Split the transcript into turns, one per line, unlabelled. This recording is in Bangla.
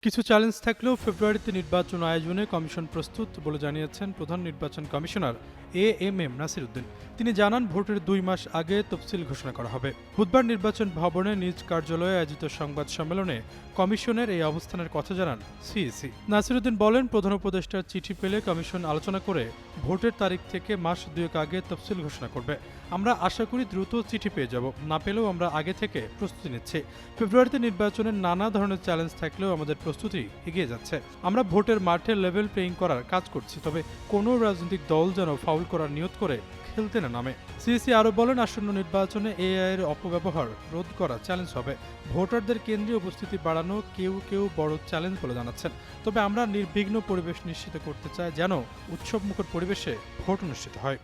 কিছু চ্যালেঞ্জ থাকলেও ফেব্রুয়ারিতে নির্বাচন আয়োজনে কমিশন প্রস্তুত বলে জানিয়েছেন প্রধান নির্বাচন কমিশনার এএমএম নাসির উদ্দিন। তিনি জানান, ভোটের 2 মাস আগে তফসিল ঘোষণা করা হবে। বুধবার নির্বাচন ভবনে নিজ কার্যালয়ে আয়োজিত সংবাদ সম্মেলনে কমিশনের এই অবস্থানের কথা জানান সিইসি। নাসির উদ্দিন বলেন, প্রধান উপদেষ্টার চিঠি পেলে কমিশন আলোচনা করে ভোটের তারিখ থেকে মাস 2 আগে তফসিল ঘোষণা করবে। আমরা আশা করি দ্রুত চিঠি পেয়ে যাব, না পেলেও আমরা আগে থেকে প্রস্তুতি নিচ্ছি। ফেব্রুয়ারিতে নির্বাচনের নানা ধরনের চ্যালেঞ্জ থাকলেও আমাদের প্রস্তুতি এগিয়ে যাচ্ছে। আমরা ভোটের মাঠে লেভেল প্লেয়িং করার কাজ করছি, তবে কোনো রাজনৈতিক দল যেন ফাউল করার নিয়ত করে খেলতে না নামে। সিইসি আরও বলেন, আসন্ন নির্বাচনে এআই এর অপব্যবহার রোধ করা চ্যালেঞ্জ হবে। ভোটারদের কেন্দ্রীয় উপস্থিতি বাড়ানো কেউ কেউ বড় চ্যালেঞ্জ বলে জানাচ্ছেন। তবে আমরা নির্বিঘ্ন পরিবেশ নিশ্চিত করতে চাই, যেন উৎসবমুখর পরিবেশে ভোট অনুষ্ঠিত হয়।